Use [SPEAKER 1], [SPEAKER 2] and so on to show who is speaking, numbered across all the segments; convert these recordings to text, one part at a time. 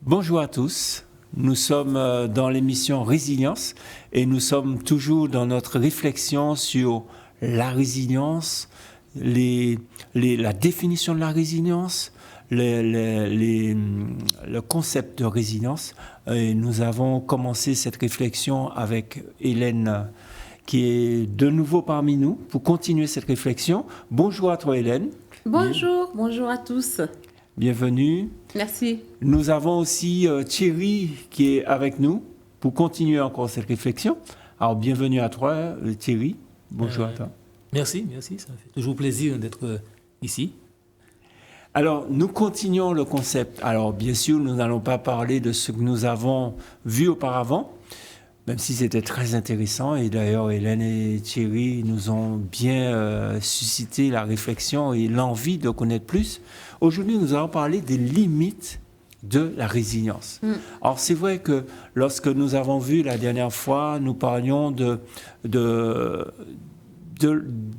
[SPEAKER 1] Bonjour à tous, nous sommes dans l'émission Résilience et nous sommes toujours dans notre réflexion sur la résilience, la définition de la résilience, le concept de résilience. Et nous avons commencé cette réflexion avec Hélène qui est de nouveau parmi nous pour continuer cette réflexion. Bonjour à toi Hélène.
[SPEAKER 2] Bonjour à tous.
[SPEAKER 1] Bienvenue.
[SPEAKER 2] Merci.
[SPEAKER 1] Nous avons aussi Thierry qui est avec nous pour continuer encore cette réflexion. Alors, bienvenue à toi, Thierry. Bonjour à toi.
[SPEAKER 3] Merci. Ça me fait toujours plaisir d'être ici.
[SPEAKER 1] Alors, nous continuons le concept. Alors, bien sûr, nous n'allons pas parler de ce que nous avons vu auparavant, même si c'était très intéressant. Et d'ailleurs, Hélène et Thierry nous ont bien suscité la réflexion et l'envie de connaître plus. Aujourd'hui, nous allons parler des limites de la résilience. Alors, c'est vrai que lorsque nous avons vu la dernière fois, nous parlions de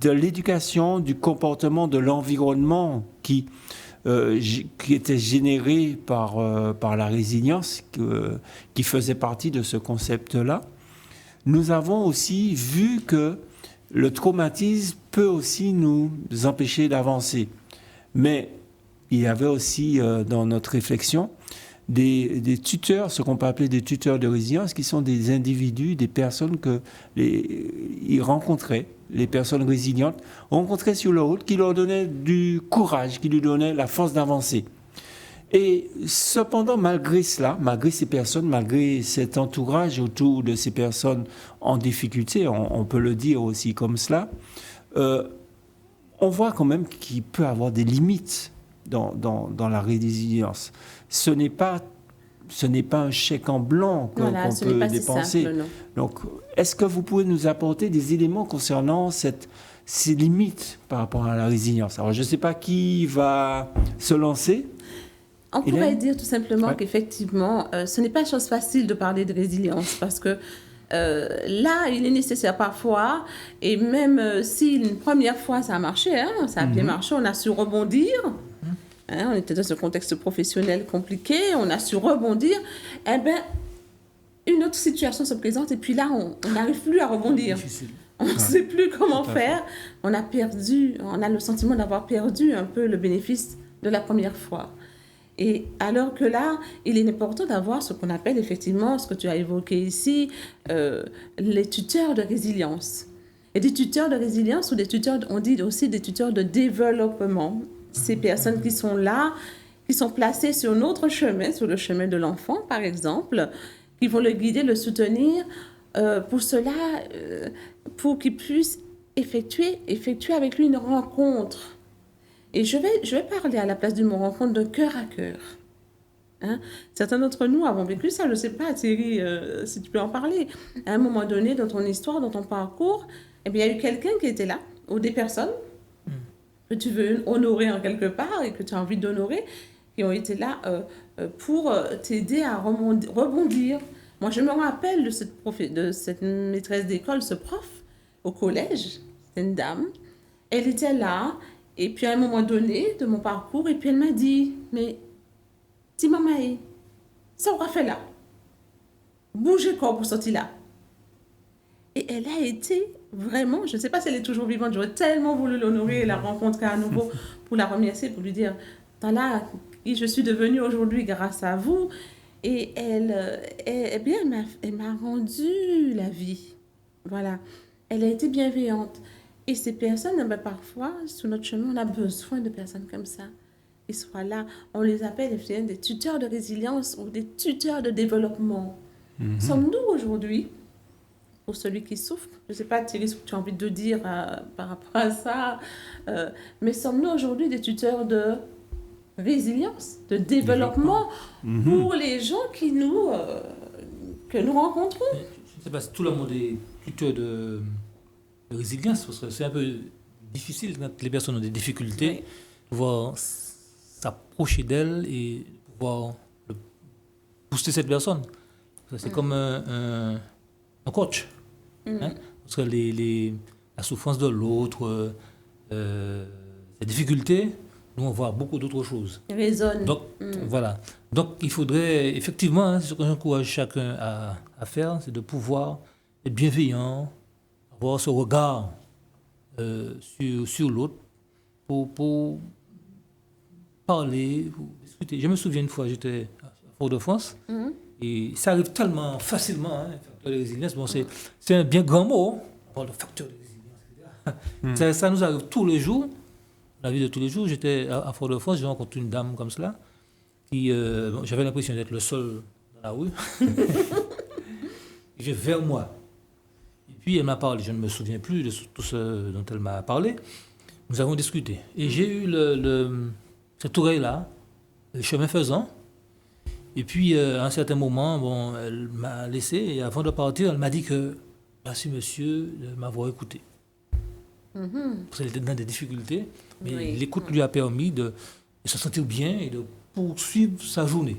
[SPEAKER 1] l'éducation, du comportement, de l'environnement qui était généré par la résilience, qui faisait partie de ce concept-là. Nous avons aussi vu que le traumatisme peut aussi nous empêcher d'avancer. Mais il y avait aussi dans notre réflexion des tuteurs, ce qu'on peut appeler des tuteurs de résilience, qui sont des individus, des personnes qu'ils rencontraient, les personnes résilientes, rencontraient sur leur route, qui leur donnaient du courage, qui lui donnaient la force d'avancer. Et cependant, malgré cela, malgré ces personnes, malgré cet entourage autour de ces personnes en difficulté, on peut le dire aussi comme cela, on voit quand même qu'il peut y avoir des limites dans la résilience. Ce n'est pas un chèque en blanc qu'on peut dépenser.
[SPEAKER 2] Simple,
[SPEAKER 1] donc, est-ce que vous pouvez nous apporter des éléments concernant ces limites par rapport à la résilience? Alors, je ne sais pas qui va se lancer.
[SPEAKER 2] On pourrait dire tout simplement qu'effectivement, ce n'est pas chose facile de parler de résilience parce que là, il est nécessaire parfois, et même si une première fois ça a marché, ça a bien marché, on a su rebondir. On était dans un contexte professionnel compliqué, on a su rebondir. Eh bien, une autre situation se présente et puis là, on n'arrive plus à rebondir. On ne sait plus comment faire. On a le sentiment d'avoir perdu un peu le bénéfice de la première fois. Et alors que là, il est important d'avoir ce qu'on appelle effectivement, ce que tu as évoqué ici, les tuteurs de résilience. Et des tuteurs de résilience ou des tuteurs, on dit aussi des tuteurs de développement. Ces personnes qui sont là, qui sont placées sur notre chemin, sur le chemin de l'enfant par exemple, qui vont le guider, le soutenir pour cela, pour qu'il puisse effectuer avec lui une rencontre. Et je vais parler à la place du mot rencontre de cœur à cœur. Certains d'entre nous avons vécu ça, je ne sais pas Thierry, si tu peux en parler. À un moment donné dans ton histoire, dans ton parcours, eh bien, il y a eu quelqu'un qui était là, ou des personnes que tu veux honorer en quelque part et que tu as envie d'honorer, qui ont été là pour t'aider à rebondir. Moi, je me rappelle de cette maîtresse d'école, ce prof, au collège, c'est une dame. Elle était là, et puis à un moment donné de mon parcours, et puis elle m'a dit, mais si maman est, ça aura fait là. Bougez quoi pour sortir là. Et elle a été vraiment, je ne sais pas si elle est toujours vivante, j'aurais tellement voulu l'honorer et la rencontrer à nouveau pour la remercier, pour lui dire, voilà, qui je suis devenue aujourd'hui grâce à vous. Et elle m'a rendu la vie. Voilà. Elle a été bienveillante. Et ces personnes, parfois, sur notre chemin, on a besoin de personnes comme ça. Ils soient là. On les appelle des tuteurs de résilience ou des tuteurs de développement. Sommes-nous aujourd'hui, pour celui qui souffre, je ne sais pas Thierry ce que tu as envie de dire par rapport à ça, mais sommes-nous aujourd'hui des tuteurs de résilience, de développement pour les gens que nous rencontrons?
[SPEAKER 3] Je ne sais pas si tout le monde est tuteur de résilience, parce que c'est un peu difficile quand les personnes ont des difficultés, de pouvoir s'approcher d'elles et pouvoir booster cette personne. C'est comme un coach. Parce que la souffrance de l'autre, ses difficultés, nous, on voit beaucoup d'autres choses.
[SPEAKER 2] Résonne.
[SPEAKER 3] Donc, voilà. Donc, il faudrait, effectivement, hein, ce que j'encourage chacun à faire, c'est de pouvoir être bienveillant, avoir ce regard sur l'autre pour parler, pour discuter. Je me souviens une fois, j'étais à Fort-de-France, et ça arrive tellement facilement, hein, le facteur de résilience. Bon, c'est un bien grand mot, on parle de facteur de résilience, ça nous arrive tous les jours, la vie de tous les jours. J'étais à Fort-de-France, j'ai rencontré une dame comme cela, qui, j'avais l'impression d'être le seul dans la rue. Je vers moi. Et puis elle m'a parlé, je ne me souviens plus de tout ce dont elle m'a parlé. Nous avons discuté. Et j'ai eu cette oreille-là, le chemin faisant. Et puis, à un certain moment, bon, elle m'a laissé. Et avant de partir, elle m'a dit que merci, monsieur, de m'avoir écouté. Parce qu'elle était dans des difficultés. Mais l'écoute lui a permis de se sentir bien et de poursuivre sa journée.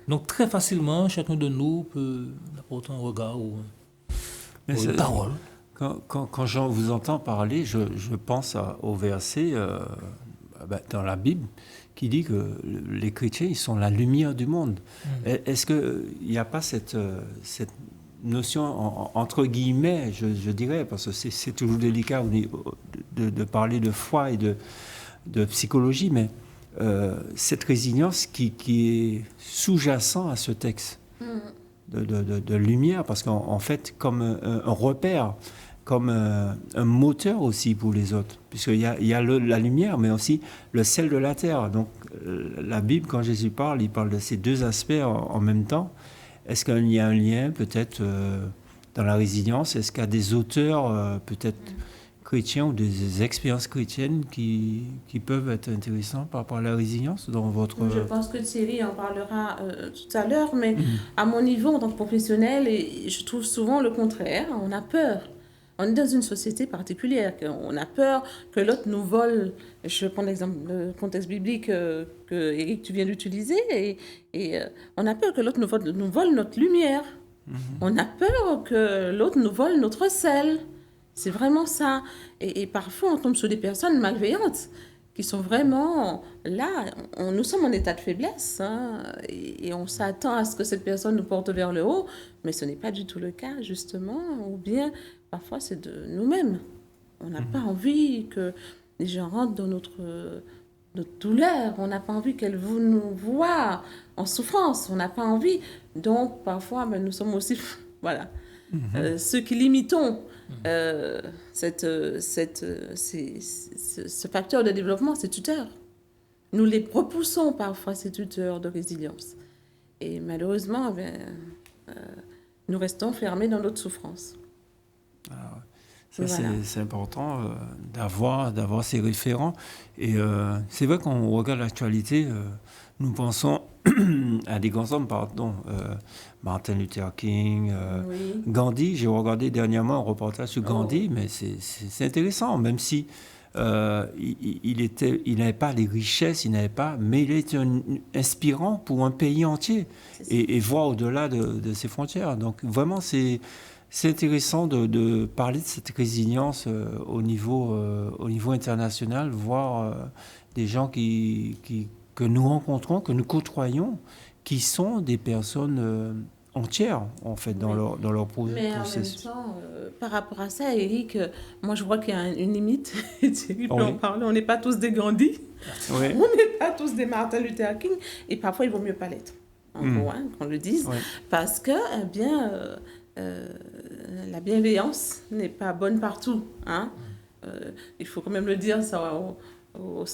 [SPEAKER 3] Donc, très facilement, chacun de nous peut apporter un regard ou une parole.
[SPEAKER 1] Quand je vous entends parler, je pense au verset dans la Bible qui dit que les chrétiens, ils sont la lumière du monde. Est-ce qu'il n'y a pas cette notion, entre guillemets, je dirais, parce que c'est toujours délicat de parler de foi et de psychologie, mais cette résilience qui est sous-jacent à ce texte de lumière, parce qu'en fait, comme un repère, comme un moteur aussi pour les autres, puisqu'il y a la lumière, mais aussi le sel de la terre. Donc la Bible, quand Jésus parle, il parle de ces deux aspects en même temps. Est-ce qu'il y a un lien peut-être dans la résilience? Est-ce qu'il y a des auteurs peut-être chrétiens ou des expériences chrétiennes qui peuvent être intéressants par rapport à la résilience dans votre...
[SPEAKER 2] Je pense que Thierry en parlera tout à l'heure, mais à mon niveau en tant que professionnel, et je trouve souvent le contraire, on a peur. On est dans une société particulière, on a peur que l'autre nous vole. Je prends l'exemple, le contexte biblique que Eric, tu viens d'utiliser, et on a peur que l'autre nous vole notre lumière. On a peur que l'autre nous vole notre sel. C'est vraiment ça. Et parfois, on tombe sur des personnes malveillantes qui sont vraiment là. Nous sommes en état de faiblesse, hein, et on s'attend à ce que cette personne nous porte vers le haut, mais ce n'est pas du tout le cas, justement. Ou bien, parfois, c'est de nous-mêmes. On n'a pas envie que les gens rentrent dans notre douleur. On n'a pas envie qu'elles nous voient en souffrance. On n'a pas envie. Donc, parfois, nous sommes aussi... voilà. Ceux qui limitons ce facteur de développement, ces tuteurs. Nous les repoussons parfois, ces tuteurs de résilience. Et malheureusement, nous restons fermés dans notre souffrance.
[SPEAKER 1] Ça, voilà. C'est important d'avoir ces référents. Et c'est vrai qu'on regarde l'actualité, nous pensons à des grands hommes, Martin Luther King, Gandhi. J'ai regardé dernièrement un reportage sur Gandhi, mais c'est intéressant, même si il n'avait pas les richesses, mais il était inspirant pour un pays entier et voir au-delà de ses frontières. Donc vraiment, c'est intéressant de parler de cette résilience au niveau international, voir des gens que nous rencontrons, que nous côtoyons, qui sont des personnes entières, en fait, dans leur processus. Mais en même
[SPEAKER 2] temps, par rapport à ça, Eric, moi, je vois qu'il y a une limite. Thierry peut en parler. On n'est pas tous des Gandhi. On n'est pas tous des Martin Luther King. Et parfois, il vaut mieux pas l'être. En gros, qu'on le dise. Parce que, la bienveillance n'est pas bonne partout. Hein. Il faut quand même le dire, ça...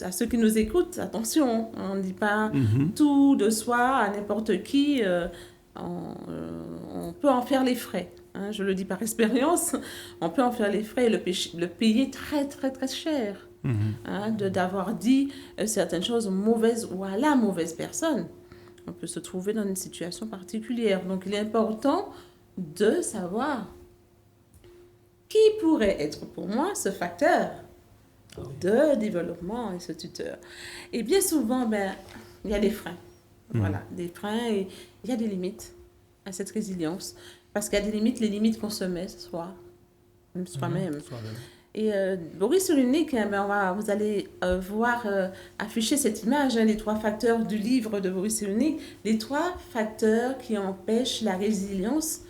[SPEAKER 2] à ceux qui nous écoutent, attention, on ne dit pas tout de soi à n'importe qui, on peut en faire les frais, hein, je le dis par expérience, on peut en faire les frais et le payer très très très cher, hein, d'avoir dit certaines choses mauvaises ou à la mauvaise personne. On peut se trouver dans une situation particulière, donc il est important de savoir qui pourrait être pour moi ce facteur de développement et ce tuteur. Et bien souvent, il y a des freins. Voilà, des freins et il y a des limites à cette résilience. Parce qu'il y a des limites, les limites qu'on se met soi-même. Et Boris Cyrulnik, vous allez voir afficher cette image, les 3 facteurs du livre de Boris Cyrulnik, les 3 facteurs qui empêchent la résilience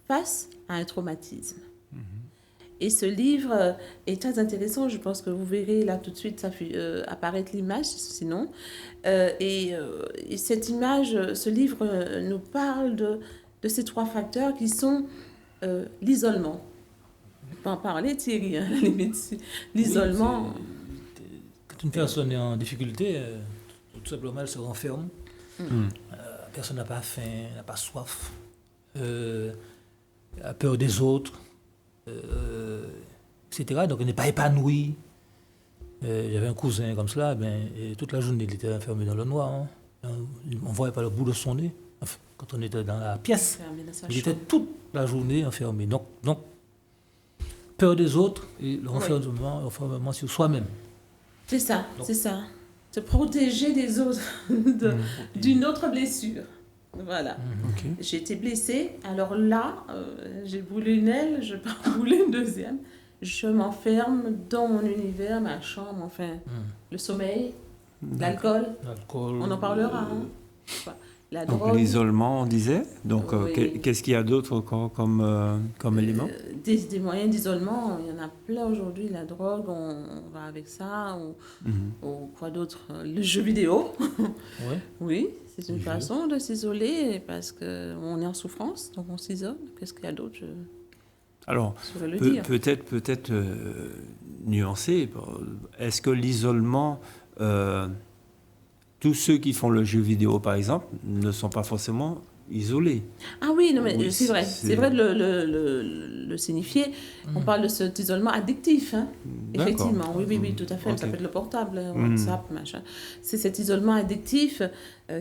[SPEAKER 2] face à un traumatisme. Et ce livre est très intéressant, je pense que vous verrez là tout de suite apparaître l'image, sinon. Et cette image, ce livre nous parle de ces 3 facteurs qui sont l'isolement. On peut en parler, Thierry, hein, l'isolement.
[SPEAKER 3] Oui, quand une personne est en difficulté, tout simplement, elle se renferme. La personne n'a pas faim, n'a pas soif, a peur des autres, etc. Donc, elle n'est pas épanouie. J'avais un cousin comme cela, et toute la journée, il était enfermé dans le noir. Hein. On ne voyait pas le bout de son nez. Enfin, quand on était dans la pièce, il était toute la journée enfermé. Donc peur des autres et le renfermement sur soi-même.
[SPEAKER 2] C'est ça, c'est ça. Se protéger des autres, d'une autre blessure. Voilà.
[SPEAKER 1] Okay.
[SPEAKER 2] J'ai été blessée, alors là, j'ai brûlé une aile, je peux brûler une deuxième. Je m'enferme dans mon univers, ma chambre, enfin, le sommeil, l'alcool. On en parlera, hein. La drogue.
[SPEAKER 1] L'isolement, on disait. Donc,
[SPEAKER 2] oui.
[SPEAKER 1] Qu'est-ce qu'il y a d'autre comme élément?
[SPEAKER 2] Des moyens d'isolement, il y en a plein aujourd'hui. La drogue, on va avec ça. Ou quoi d'autre? Le jeu vidéo. Oui, c'est une façon de s'isoler parce qu'on est en souffrance, donc on s'isole. Qu'est-ce qu'il y a d'autre?
[SPEAKER 1] Alors, peut-être nuancer. Est-ce que l'isolement... tous ceux qui font le jeu vidéo, par exemple, ne sont pas forcément isolés.
[SPEAKER 2] Ah oui, non, mais c'est vrai. C'est vrai de le signifier. On parle de cet isolement addictif, hein. Effectivement. Oui, tout à fait. Okay. Ça peut être le portable, WhatsApp, machin. C'est cet isolement addictif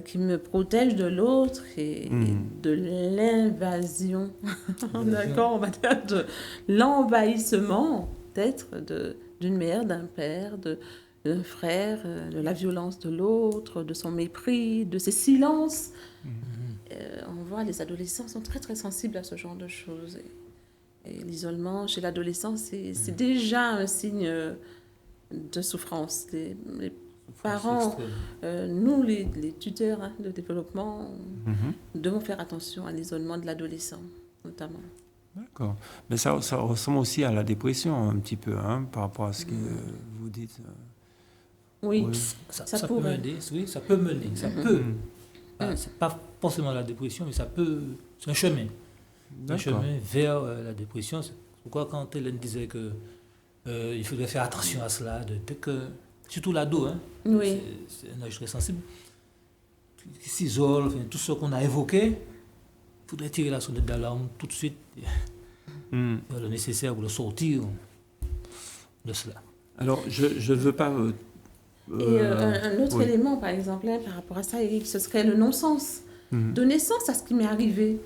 [SPEAKER 2] qui me protège de l'autre et de l'invasion. D'accord, on va dire de l'envahissement, peut-être, d'une mère, d'un père, d'un frère, de la violence de l'autre, de son mépris, de ses silences. On voit les adolescents sont très très sensibles à ce genre de choses. Et l'isolement chez l'adolescent, c'est déjà un signe de souffrance. Les parents, nous les tuteurs de développement, nous devons faire attention à l'isolement de l'adolescent, notamment.
[SPEAKER 1] D'accord. Mais ça ressemble aussi à la dépression un petit peu, hein, par rapport à ce que vous dites.
[SPEAKER 2] Oui,
[SPEAKER 3] ça peut mener. Oui, ça peut mener. Ça peut. C'est pas forcément la dépression, mais ça peut. C'est un chemin. Un chemin vers la dépression. C'est pourquoi quand Hélène disait que il faudrait faire attention à cela, surtout l'ado, hein.
[SPEAKER 2] Oui.
[SPEAKER 3] C'est un âge très sensible, qui s'isole, tout ce qu'on a évoqué, il faudrait tirer la sonnette d'alarme tout de suite, faire le nécessaire pour le sortir de cela.
[SPEAKER 1] Alors, je ne veux pas...
[SPEAKER 2] Et un autre élément, par exemple, par rapport à ça, Eric, ce serait le non-sens. Donner sens à ce qui m'est arrivé.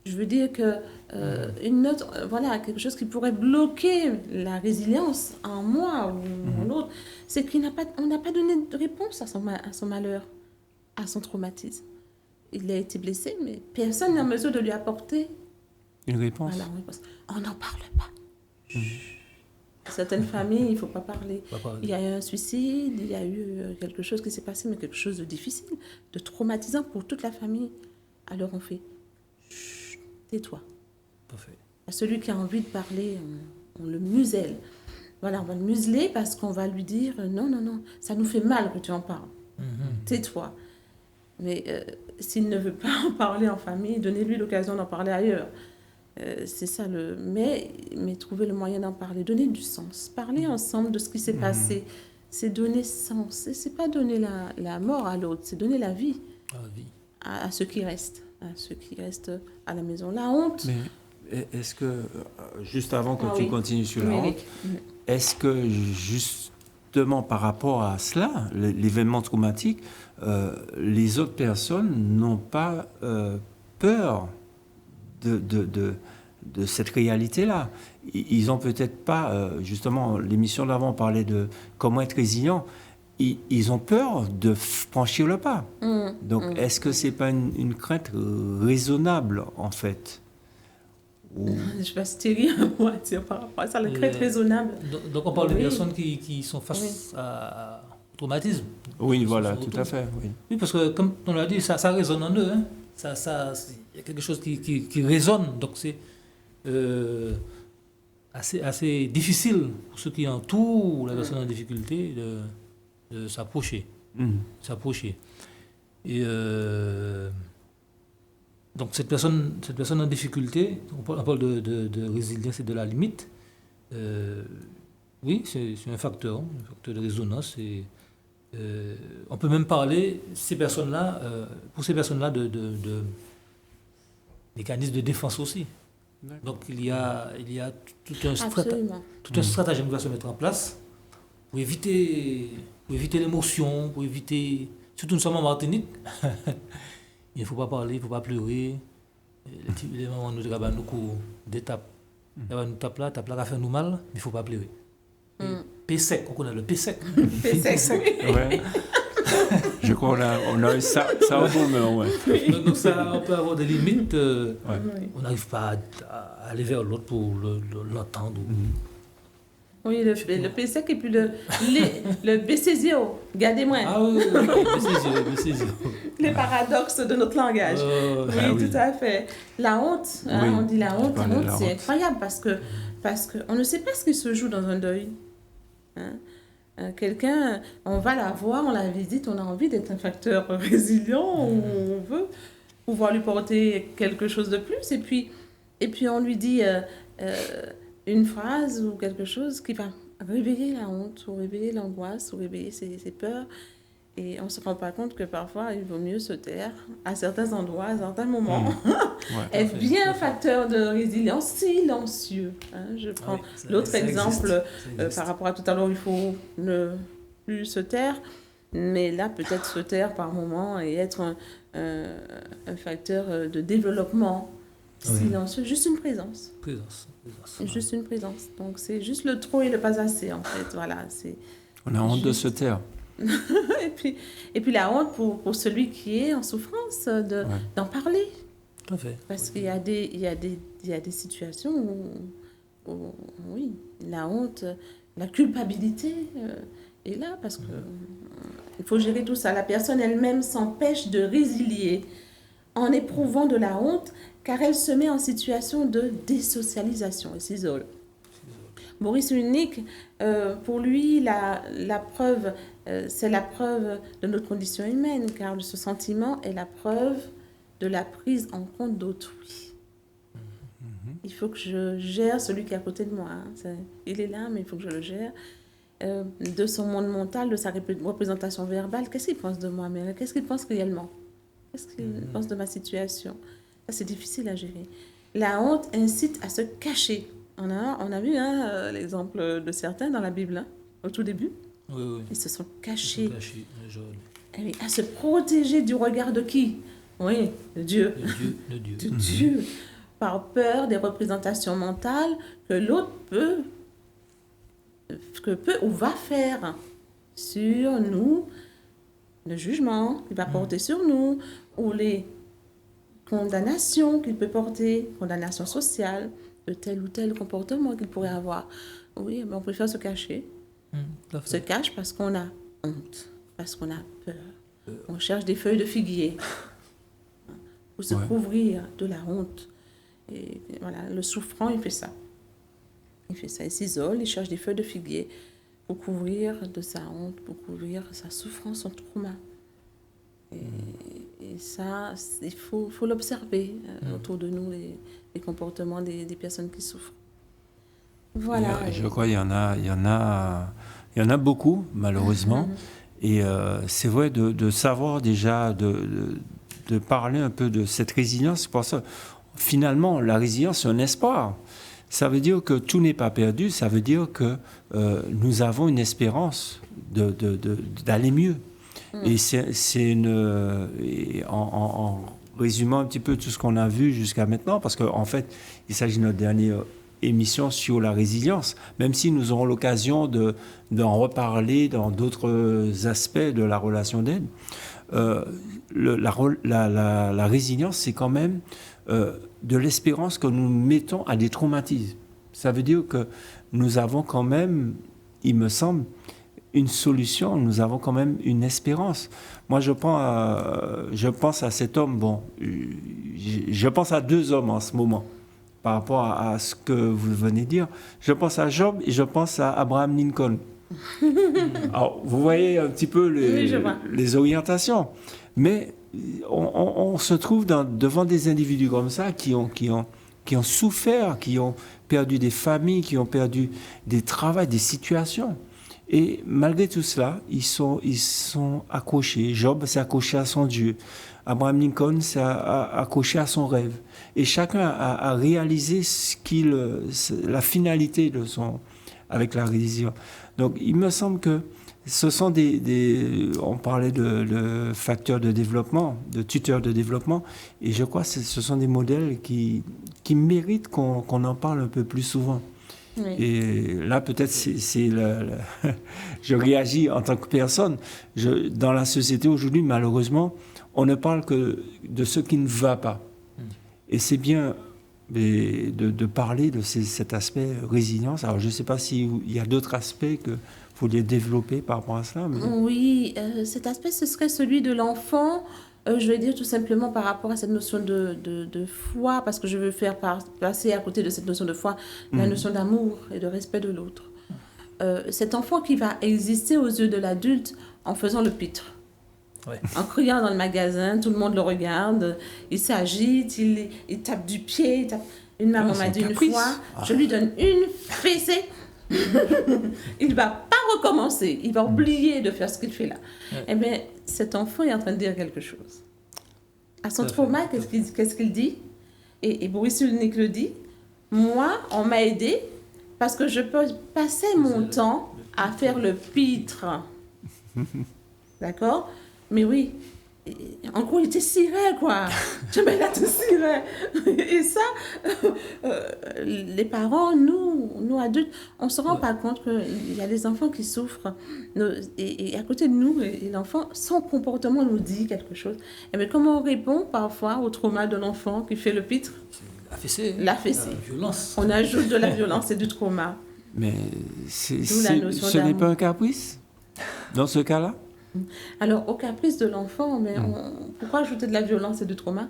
[SPEAKER 2] Je veux dire que quelque chose qui pourrait bloquer la résilience en moi ou en l'autre, c'est qu'on n'a pas donné de réponse à son malheur, à son traumatisme. Il a été blessé, mais personne n'est en mesure de lui apporter
[SPEAKER 1] une réponse.
[SPEAKER 2] Voilà, une réponse. On n'en parle pas. Certaines familles, il ne faut pas parler. Il y a eu un suicide, il y a eu quelque chose qui s'est passé, mais quelque chose de difficile, de traumatisant pour toute la famille. Alors on fait chut, tais-toi.
[SPEAKER 3] Parfait.
[SPEAKER 2] À celui qui a envie de parler, on le muselle. Voilà, on va le museler parce qu'on va lui dire non, ça nous fait mal que tu en parles. Tais-toi. Mais s'il ne veut pas en parler en famille, donnez-lui l'occasion d'en parler ailleurs. C'est ça mais trouver le moyen d'en parler, donner du sens, parler ensemble de ce qui s'est passé, c'est donner sens. Et c'est pas donner la mort à l'autre, c'est donner la vie, à ceux qui restent, à la maison. La honte.
[SPEAKER 1] Mais est-ce que, juste avant que tu continues sur la honte, est-ce que justement par rapport à cela, l'événement traumatique, les autres personnes n'ont pas peur de cette réalité-là? Ils n'ont peut-être pas, justement, l'émission d'avant parlait de comment être résilient, ils ont peur de franchir le pas. Donc, est-ce que ce n'est pas une crainte raisonnable, en fait?
[SPEAKER 2] Je ne sais pas si Thierry a un mot à dire par rapport à ça, le très raisonnable.
[SPEAKER 3] Donc on parle de personnes qui sont face au traumatisme.
[SPEAKER 1] Oui, voilà, tout à fait.
[SPEAKER 3] Oui, parce que comme on l'a dit, ça résonne en eux. Hein. Il y a quelque chose qui résonne. Donc c'est assez difficile pour ceux qui entourent la personne en difficulté de s'approcher. S'approcher. Et donc cette personne en difficulté, on parle de résilience et de la limite. Oui, c'est un facteur de résonance. Et on peut même parler pour ces personnes-là de mécanismes de défense aussi. Donc il y a tout un stratagème qui va se mettre en place pour éviter l'émotion, pour éviter, surtout nous sommes en Martinique, il ne faut pas parler, il ne faut pas pleurer. Les moments où nous avons des tapes, nous tape là, va faire nous mal, mais il ne faut pas pleurer. P-sec, on connaît le P-sec.
[SPEAKER 2] P-sec, oui.
[SPEAKER 1] Ouais. Je crois qu'on a ça au moment, ouais.
[SPEAKER 3] Donc ça, on peut avoir des limites. On n'arrive pas à aller vers l'autre pour l'entendre.
[SPEAKER 2] Oui, le P-sec et puis le Bécésio. Regardez-moi.
[SPEAKER 3] Ah oui, Bécésio.
[SPEAKER 2] Les paradoxes de notre langage. Oui, tout à fait. La honte, on dit la honte, c'est incroyable parce que on ne sait pas ce qui se joue dans un deuil. Quelqu'un, on va la voir, on la visite, on a envie d'être un facteur résilient, on veut pouvoir lui porter quelque chose de plus, et puis on lui dit une phrase ou quelque chose qui va réveiller la honte, ou réveiller l'angoisse, ou réveiller ses peurs, et on ne se rend pas compte que parfois il vaut mieux se taire à certains endroits, à certains moments, être bien facteur de résilience silencieux. Je prends l'autre exemple par rapport à tout à l'heure, il faut ne plus se taire, mais là peut-être se taire par moment et être un facteur de développement silencieux, juste une présence. Juste une présence. Donc c'est juste le trop et le pas assez en fait. Voilà,
[SPEAKER 1] on a honte de se taire.
[SPEAKER 2] et puis la honte pour celui qui est en souffrance d'en parler.
[SPEAKER 3] Tout à fait.
[SPEAKER 2] Parce qu'il y a des situations où oui, la honte, la culpabilité est là parce que il faut gérer tout ça. La personne elle-même s'empêche de résilier en éprouvant de la honte car elle se met en situation de désocialisation et s'isole. Maurice Unique, pour lui, la preuve, c'est la preuve de notre condition humaine, car ce sentiment est la preuve de la prise en compte d'autrui. Il faut que je gère celui qui est à côté de moi. Il est là, mais il faut que je le gère. De son monde mental, de sa représentation verbale, qu'est-ce qu'il pense de moi, mais qu'est-ce qu'il pense réellement? Qu'est-ce qu'il pense de ma situation? Ça, c'est difficile à gérer. La honte incite à se cacher. On a vu l'exemple de certains dans la Bible, au tout début.
[SPEAKER 3] Oui.
[SPEAKER 2] Ils se sont cachés. À se protéger du regard de qui? Oui, de Dieu. De Dieu. Par peur des représentations mentales que l'autre peut ou va faire sur nous, le jugement qu'il va porter sur nous, ou les condamnations qu'il peut porter, condamnation sociale, de tel ou tel comportement qu'il pourrait avoir. Oui, mais on préfère se cacher. On se cache parce qu'on a honte, parce qu'on a peur. On cherche des feuilles de figuier pour se couvrir de la honte. Et voilà, le souffrant, il fait ça. Il s'isole, il cherche des feuilles de figuier pour couvrir de sa honte, pour couvrir sa souffrance, son trauma. Et ça, il faut l'observer autour de nous, les comportements des personnes qui souffrent. Voilà.
[SPEAKER 1] Je crois qu'il y en a beaucoup, malheureusement. Et c'est vrai de savoir déjà, de parler un peu de cette résilience. C'est pour ça, finalement, la résilience, c'est un espoir. Ça veut dire que tout n'est pas perdu. Ça veut dire que nous avons une espérance d'aller mieux. Et en résumant un petit peu tout ce qu'on a vu jusqu'à maintenant, parce qu'en fait, il s'agit de notre dernière émission sur la résilience, même si nous aurons l'occasion d'en reparler dans d'autres aspects de la relation d'aide. la résilience, c'est quand même de l'espérance que nous mettons à des traumatismes. Ça veut dire que nous avons quand même, il me semble, une solution, nous avons quand même une espérance. Moi, je pense à cet homme, je pense à 2 hommes en ce moment, par rapport à ce que vous venez de dire. Je pense à Job et je pense à Abraham Lincoln. Alors, vous voyez un petit peu les orientations. Mais on se trouve devant des individus comme ça qui ont souffert, qui ont perdu des familles, qui ont perdu des travails, des situations. Et malgré tout cela, ils sont accrochés. Job s'est accroché à son Dieu. Abraham Lincoln s'est accroché à son rêve. Et chacun a réalisé la finalité avec la religion. Donc, il me semble que ce sont on parlait de facteurs de développement, de tuteurs de développement, et je crois que ce sont des modèles qui méritent qu'on en parle un peu plus souvent. Oui. Et là, peut-être, je réagis en tant que personne. Dans la société aujourd'hui, malheureusement, on ne parle que de ce qui ne va pas. Et c'est bien de parler de cet aspect résilience. Alors, je ne sais pas s'il y a d'autres aspects que vous vouliez développer par rapport à cela. Mais...
[SPEAKER 2] Oui, cet aspect, ce serait celui de l'enfant. Je vais dire tout simplement par rapport à cette notion de foi, parce que je veux faire passer à côté de cette notion de foi la notion d'amour et de respect de l'autre. Cet enfant qui va exister aux yeux de l'adulte en faisant le pitre. Ouais. En criant dans le magasin, tout le monde le regarde, il s'agite, il tape du pied. Une maman m'a dit une fois, je lui donne une fessée, il ne va pas recommencer, il va oublier de faire ce qu'il fait là. Ouais. Eh bien, cet enfant est en train de dire quelque chose. À son trauma, qu'est-ce qu'il dit? Et Boris Cyrulnik le dit, moi, on m'a aidé parce que je peux passer mon temps à faire le pitre. D'accord? Mais oui, en gros, il était ciré, quoi. Je mets là, tout ciré. Et ça, les parents, nous adultes, on ne se rend pas compte qu'il y a des enfants qui souffrent. Et à côté de nous, et l'enfant, son comportement nous dit quelque chose. Et bien, comment on répond parfois au trauma de l'enfant qui fait le pitre? La fessée. La violence. On ajoute de la violence et du trauma.
[SPEAKER 1] Mais ce n'est pas un caprice dans ce cas-là?
[SPEAKER 2] Alors, au caprice de l'enfant, mais pourquoi ajouter de la violence et du trauma?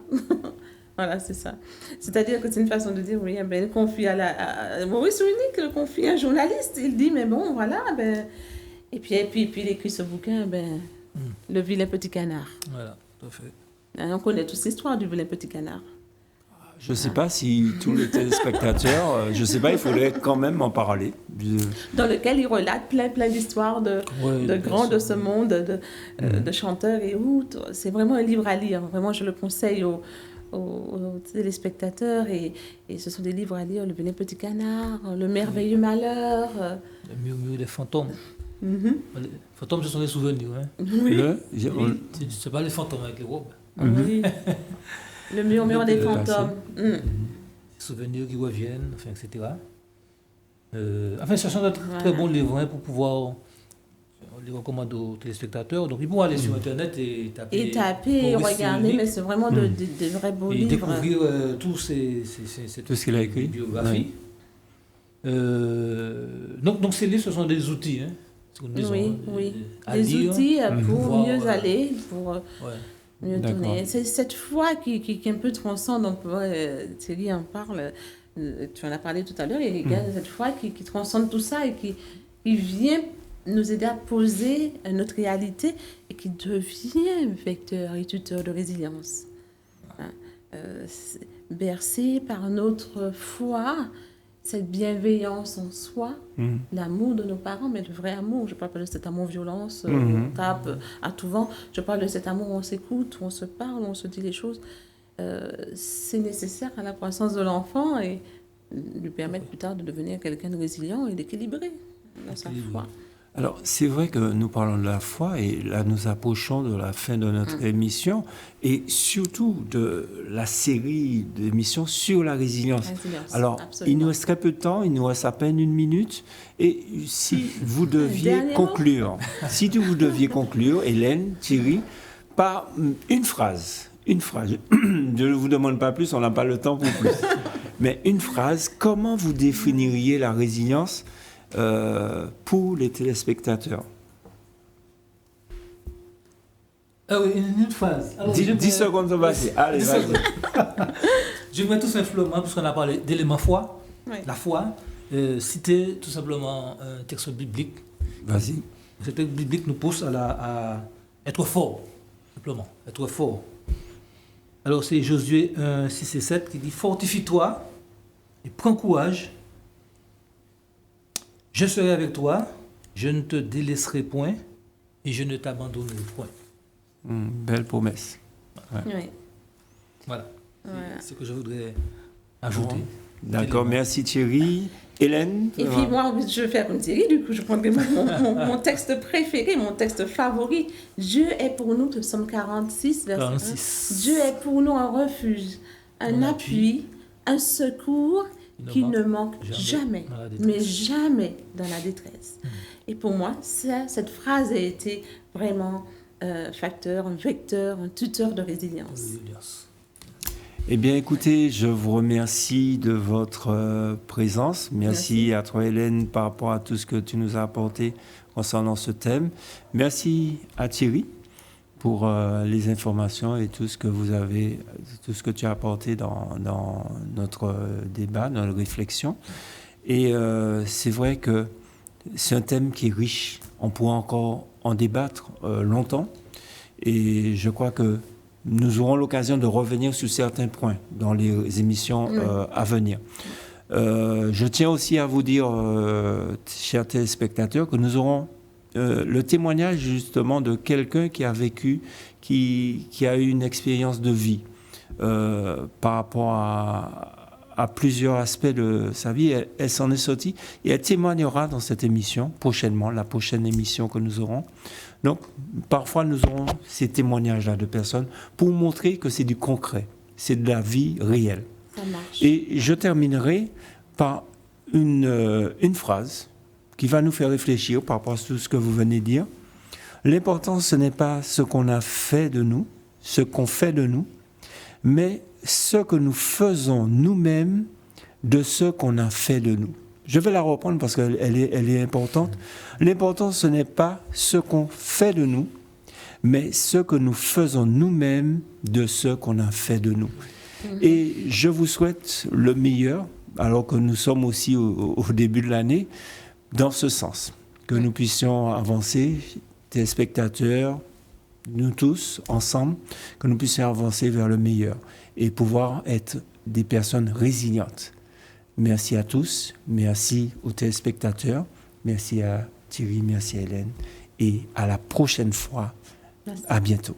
[SPEAKER 2] Voilà, c'est ça. C'est-à-dire que c'est une façon de dire, oui, ben, confie Maurice Cyrulnik le confie à un journaliste. Il dit, mais bon, voilà. Ben... Et puis il écrit ce bouquin, Le vilain petit canard.
[SPEAKER 3] Voilà, tout à fait.
[SPEAKER 2] On connaît tous l'histoire du vilain petit canard.
[SPEAKER 1] Je ne sais pas si tous les téléspectateurs, je ne sais pas, il faudrait quand même en parler.
[SPEAKER 2] Dans lequel il relate plein d'histoires de grands de ce monde, de chanteurs et autres. C'est vraiment un livre à lire. Vraiment, je le conseille aux téléspectateurs. Et ce sont des livres à lire. Le vilain petit canard, Le merveilleux malheur.
[SPEAKER 3] Le murmure des fantômes. Les fantômes, ce sont des souvenirs. Hein.
[SPEAKER 2] Oui.
[SPEAKER 3] C'est pas les fantômes avec les robes.
[SPEAKER 2] Oui. Le murmure des fantômes.
[SPEAKER 3] Les souvenirs qui reviennent, enfin, etc. Enfin, ce sont de très bons livres pour pouvoir... On les recommande aux téléspectateurs. Donc, ils pourront aller sur Internet et taper.
[SPEAKER 2] Et regarder, mais c'est vraiment de vrais beaux livres.
[SPEAKER 3] Et découvrir tout ce
[SPEAKER 1] qu'il a écrit.
[SPEAKER 3] Biographie. Donc, ces livres, ce sont des outils. Hein,
[SPEAKER 2] oui. Des outils pour mieux aller, pour... mieux tourner. C'est cette foi qui est un peu transcende. Thierry en parle, tu en as parlé tout à l'heure, il y a cette foi qui transcende tout ça et qui vient nous aider à poser notre réalité et qui devient vecteur et tuteur de résilience. Bercé par notre foi, cette bienveillance en soi, l'amour de nos parents, mais le vrai amour. Je parle pas de cet amour violence, on tape à tout vent. Je parle de cet amour où on s'écoute, où on se parle, où on se dit les choses. C'est nécessaire à la croissance de l'enfant et lui permettre plus tard de devenir quelqu'un de résilient et d'équilibré dans sa foi.
[SPEAKER 1] Alors, c'est vrai que nous parlons de la foi et là, nous approchons de la fin de notre émission et surtout de la série d'émissions sur la résilience. Alors, absolument. Il nous reste très peu de temps, il nous reste à peine 1 minute. Et si vous deviez conclure, Hélène, Thierry, par une phrase. Une phrase. Je ne vous demande pas plus, on n'a pas le temps pour plus. Mais une phrase, comment vous définiriez la résilience pour les téléspectateurs?
[SPEAKER 3] Ah oui, une phrase.
[SPEAKER 1] 10 secondes sont passées. Allez, vas-y.
[SPEAKER 3] Je vais tout simplement, puisqu'on a parlé d'éléments foi, la foi, citer tout simplement un texte biblique.
[SPEAKER 1] Vas-y.
[SPEAKER 3] Ce texte biblique nous pousse à être fort, simplement, être fort. Alors c'est Josué 1, 6 et 7 qui dit « Fortifie-toi et prends courage, je serai avec toi, je ne te délaisserai point et je ne t'abandonnerai point. »
[SPEAKER 1] Belle promesse.
[SPEAKER 2] Oui.
[SPEAKER 3] Voilà. C'est ce que je voudrais ajouter.
[SPEAKER 1] D'accord, merci Thierry. Hélène?
[SPEAKER 2] Et puis moi, je vais faire comme Thierry, du coup, je prendrai mon texte préféré, mon texte favori. Dieu est pour nous, Psaume 46, verset 1. Dieu est pour nous un refuge, un appui, un secours qui ne manque jamais, mais jamais dans la détresse. Et pour moi, cette phrase a été vraiment facteur, un vecteur, un tuteur de résilience.
[SPEAKER 1] Eh bien, écoutez, je vous remercie de votre présence. Merci à toi, Hélène, par rapport à tout ce que tu nous as apporté concernant ce thème. Merci à Thierry pour les informations et tout ce que tu as apporté dans notre débat, dans notre réflexion. Et c'est vrai que c'est un thème qui est riche. On pourra encore en débattre longtemps. Et je crois que nous aurons l'occasion de revenir sur certains points dans les émissions à venir. Je tiens aussi à vous dire, chers téléspectateurs, que nous aurons le témoignage justement de quelqu'un qui a vécu, qui a eu une expérience de vie par rapport à plusieurs aspects de sa vie. Elle s'en est sortie et elle témoignera dans cette émission prochainement, la prochaine émission que nous aurons. Donc, parfois, nous aurons ces témoignages-là de personnes pour montrer que c'est du concret, c'est de la vie réelle.
[SPEAKER 2] Ça marche.
[SPEAKER 1] Et je terminerai par une phrase qui va nous faire réfléchir par rapport à tout ce que vous venez de dire. L'important, ce n'est pas ce qu'on a fait de nous, ce qu'on fait de nous, mais ce que nous faisons nous-mêmes de ce qu'on a fait de nous. Je vais la reprendre parce qu'elle est importante. L'important, ce n'est pas ce qu'on fait de nous, mais ce que nous faisons nous-mêmes de ce qu'on a fait de nous. Et je vous souhaite le meilleur, alors que nous sommes aussi au début de l'année, dans ce sens. Que nous puissions avancer, téléspectateurs, nous tous, ensemble, que nous puissions avancer vers le meilleur et pouvoir être des personnes résilientes. Merci à tous, merci aux téléspectateurs, merci à Thierry, merci à Hélène et à la prochaine fois.
[SPEAKER 2] Merci.
[SPEAKER 1] À bientôt.